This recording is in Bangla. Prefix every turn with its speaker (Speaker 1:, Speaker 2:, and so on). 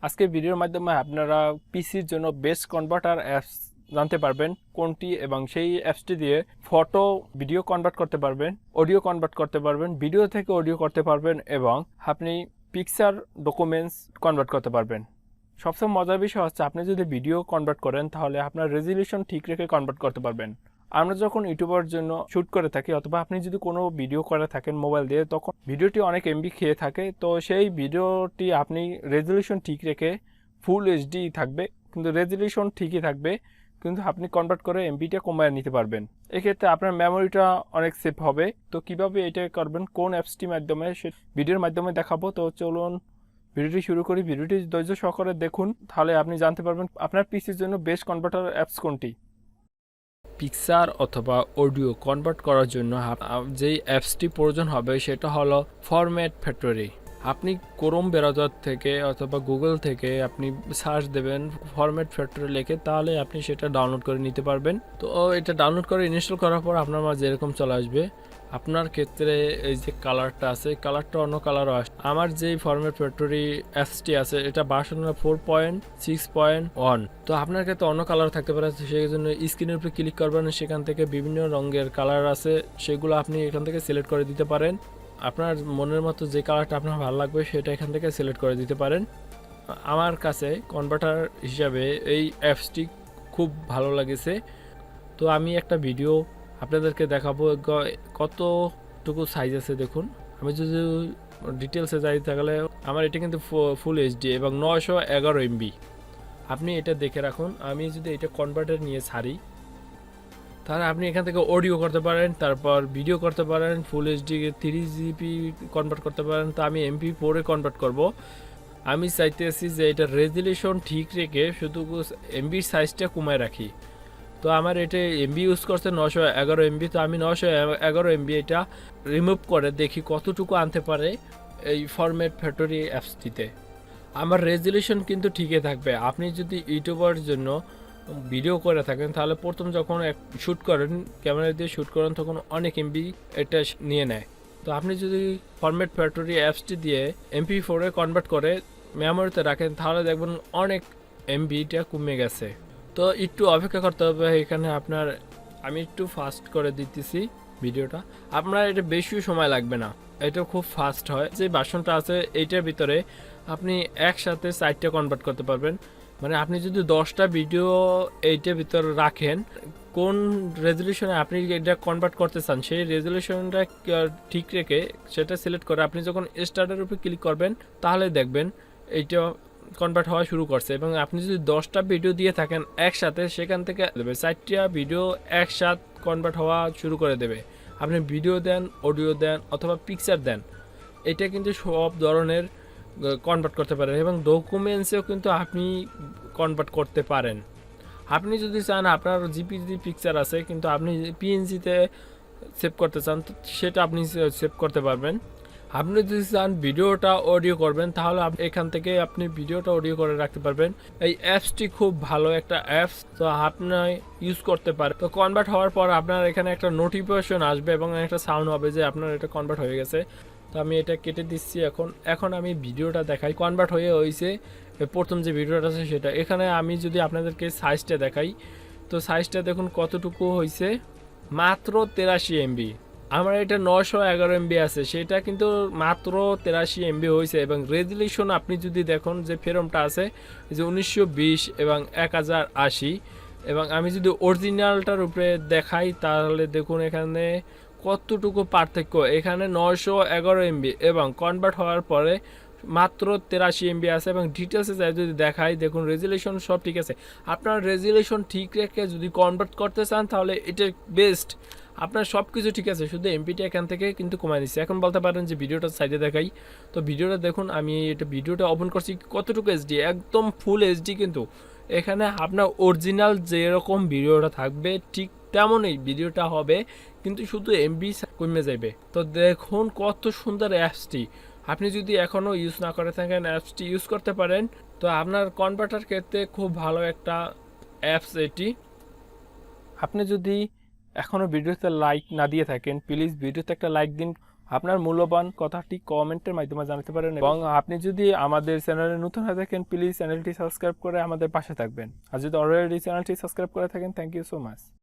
Speaker 1: আজকে ভিডিওর মাধ্যমে আপনারা পিসির জন্য বেস্ট কনভার্টার অ্যাপস জানতে পারবেন কোনটি, এবং সেই অ্যাপসটি দিয়ে ফটো ভিডিও কনভার্ট করতে পারবেন, অডিও কনভার্ট করতে পারবেন, ভিডিও থেকে অডিও করতে পারবেন, এবং আপনি পিকচার ডকুমেন্টস কনভার্ট করতে পারবেন। সবচেয়ে মজার বিষয় হচ্ছে আপনি যদি ভিডিও কনভার্ট করেন তাহলে আপনার রেজলিউশন ঠিক রেখে কনভার্ট করতে পারবেন। আমরা যখন ইউটিউবের জন্য শ্যুট করে থাকি অথবা আপনি যদি কোনো ভিডিও করে থাকেন মোবাইল দিয়ে, তখন ভিডিওটি অনেক এমবি খেয়ে থাকে। তো সেই ভিডিওটি আপনি রেজলিউশন ঠিক রেখে ফুল এইচডি থাকবে, কিন্তু রেজলিউশন ঠিকই থাকবে, কিন্তু আপনি কনভার্ট করে এমবিটা কমিয়ে নিতে পারবেন। এক্ষেত্রে আপনার মেমোরিটা অনেক সেভ হবে। তো কিভাবে এটা করবেন, কোন অ্যাপসটির মাধ্যমে, সে ভিডিওর মাধ্যমে দেখাবো। তো চলুন ভিডিওটি শুরু করি। ভিডিওটি ধৈর্য সহকারে দেখুন, তাহলে আপনি জানতে পারবেন আপনার পিসির জন্য বেস্ট কনভার্টার অ্যাপস কোনটি। পিকচার অথবা অডিও কনভার্ট করার জন্য যেই অ্যাপসটি প্রয়োজন হবে সেটা হলো ফরম্যাট ফ্যাক্টরি। আপনি ক্রোম ব্রাউজার থেকে অথবা গুগল থেকে আপনি সার্চ দেবেন ফরম্যাট ফ্যাক্টরি লিখে, তাহলে আপনি সেটা ডাউনলোড করে নিতে পারবেন। তো এটা ডাউনলোড করে ইনস্টল করার পর আপনার মাঝে এরকম চলে আসবে। আপনার ক্ষেত্রে এই যে কালারটা আছে, কালারটা অন্য কালারও আসে। আমার যেই ফরম্যাট ফ্যাক্টরি অ্যাপসটি আছে এটা ভার্সন 4.6.1। তো আপনার ক্ষেত্রে অন্য কালার থাকতে পারে, সেই জন্য স্ক্রিনের উপরে ক্লিক করবেন, সেখান থেকে বিভিন্ন রঙের কালার আছে, সেগুলো আপনি এখান থেকে সিলেক্ট করে দিতে পারেন। আপনার মনের মতো যে কালারটা আপনার ভালো লাগবে সেটা এখান থেকে সিলেক্ট করে দিতে পারেন। আমার কাছে কনভার্টার হিসাবে এই অ্যাপসটি খুব ভালো লেগেছে। তো আমি একটা ভিডিও আপনাদেরকে দেখাবো কতটুকু সাইজ আছে দেখুন। আমি যদি ডিটেলসে যাই তাহলে আমার এটা কিন্তু ফুল এইচডি এবং 911 এমবি। আপনি এটা দেখে রাখুন। আমি যদি এটা কনভার্টার নিয়ে ছাড়ি তাহলে আপনি এখান থেকে অডিও করতে পারেন, তারপর ভিডিও করতে পারেন, ফুল এইচডি 3GB কনভার্ট করতে পারেন। তো আমি MP4 কনভার্ট করব। আমি চাইতেছি যে এটা রেজলিউশন ঠিক রেখে শুধু এমবির সাইজটা কমায় রাখি। তো আমার এটা এমবি ইউজ করছে 911 এমবি। তো আমি 911 এমবি এটা রিমুভ করে দেখি কতটুকু আনতে পারে এই ফরম্যাট ফ্যাক্টরি অ্যাপসটিতে। আমার রেজলিউশন কিন্তু ঠিকই থাকবে। আপনি যদি ইউটিউবের জন্য ভিডিও করে থাকেন তাহলে প্রথম যখন শ্যুট করেন, ক্যামেরা দিয়ে শ্যুট করেন, তখন অনেক এমবি এটা নিয়ে নেয়। তো আপনি যদি ফরম্যাট ফ্যাক্টরি অ্যাপসটি দিয়ে MP4 কনভার্ট করে মেমোরিতে রাখেন তাহলে দেখবেন অনেক এমবিটা কমে গেছে। তো একটু অপেক্ষা করতে হবে এখানে আপনার। আমি একটু ফাস্ট করে দিতেছি ভিডিওটা। আপনার এটা বেশি সময় লাগবে না, এটা খুব ফাস্ট হয়। যে ভার্সনটা আছে এইটার ভিতরে আপনি একসাথে 4টা কনভার্ট করতে পারবেন। মানে আপনি যদি 10টা ভিডিও এইটার ভিতরে রাখেন, কোন রেজলিউশনে আপনি এটা কনভার্ট করতে চান সেই রেজলিউশনটা ঠিক রেখে সেটা সিলেক্ট করে আপনি যখন স্টার্টের উপরে ক্লিক করবেন তাহলে দেখবেন এইটা কনভার্ট হওয়া শুরু করছে। এবং আপনি যদি 10টা ভিডিও দিয়ে থাকেন একসাথে, সেখান থেকে দেবে 4টা ভিডিও একসাথে কনভার্ট হওয়া শুরু করে দেবে। আপনি ভিডিও দেন, অডিও দেন অথবা পিকচার দেন, এটা কিন্তু সব ধরনের কনভার্ট করতে পারেন। এবং ডকুমেন্টসেও কিন্তু আপনি কনভার্ট করতে পারেন। আপনি যদি চান আপনার জিপিজি পিকচার আছে কিন্তু আপনি পিএনজিতে সেভ করতে চান, সেটা আপনি সেভ করতে পারবেন। আপনি যদি চান ভিডিওটা অডিও করবেন তাহলে এখান থেকে আপনি ভিডিওটা অডিও করে রাখতে পারবেন। এই অ্যাপসটি খুব ভালো একটা অ্যাপস, তো আপনি ইউজ করতে পারেন। তো কনভার্ট হওয়ার পর আপনার এখানে একটা নোটিফিকেশন আসবে এবং একটা সাউন্ড হবে যে আপনার এটা কনভার্ট হয়ে গেছে। তো আমি এটা কেটে দিচ্ছি। এখন আমি ভিডিওটা দেখাই কনভার্ট হয়েছে। প্রথম যে ভিডিওটা আছে সেটা এখানে আমি যদি আপনাদেরকে সাইজটা দেখাই, তো সাইজটা দেখুন কতটুকু হয়েছে, মাত্র 83 এমবি। আমার এটা 911 এমবি আছে, সেটা কিন্তু মাত্র 83 এমবি হয়েছে। এবং রেজলিউশন আপনি যদি দেখুন যে ফ্রেমটা আছে যে 1920 এবং 1080। এবং আমি যদি অরিজিনালটার উপরে দেখাই তাহলে দেখুন এখানে কতটুকু পার্থক্য। এখানে 911 এমবি এবং কনভার্ট হওয়ার পরে মাত্র 83 এমবি আছে। এবং ডিটেলসে যাই যদি দেখাই দেখুন রেজলিউশন সব ঠিক আছে। আপনার রেজলিউশন ঠিক রেখে যদি কনভার্ট করতে চান তাহলে এটা বেস্ট। আপনার সব কিছু ঠিক আছে, শুধু এমপিটা এখান থেকে কিন্তু কমাই দিচ্ছে। এখন বলতে পারেন যে ভিডিওটা সাইডে দেখাই। তো ভিডিওটা দেখুন, আমি এটা ভিডিওটা ওপেন করছি, কতটুকু এইচডি, একদম ফুল এইচডি। কিন্তু এখানে আপনার অরিজিনাল যেরকম ভিডিওটা থাকবে ঠিক তেমনই ভিডিওটা হবে, কিন্তু শুধু এমবি কমে যাবে। তো দেখুন কত সুন্দর অ্যাপসটি। আপনি যদি এখনও ইউজ না করে থাকেন অ্যাপসটি ইউজ করতে পারেন। তো আপনার কনভার্টার ক্ষেত্রে খুব ভালো একটা অ্যাপস এটি। আপনি যদি এখনও ভিডিওতে লাইক না দিয়ে থাকেন প্লিজ ভিডিওতে একটা লাইক দিন। আপনার মূল্যবান কথাটি কমেন্টের মাধ্যমে জানাতে পারেন এবং আপনি যদি আমাদের চ্যানেলে নতুন হয়ে থাকেন প্লিজ চ্যানেলটি সাবস্ক্রাইব করে আমাদের পাশে থাকবেন আর যদি অলরেডি চ্যানেলটি সাবস্ক্রাইব করে থাকেন থ্যাংক ইউ সো মাচ।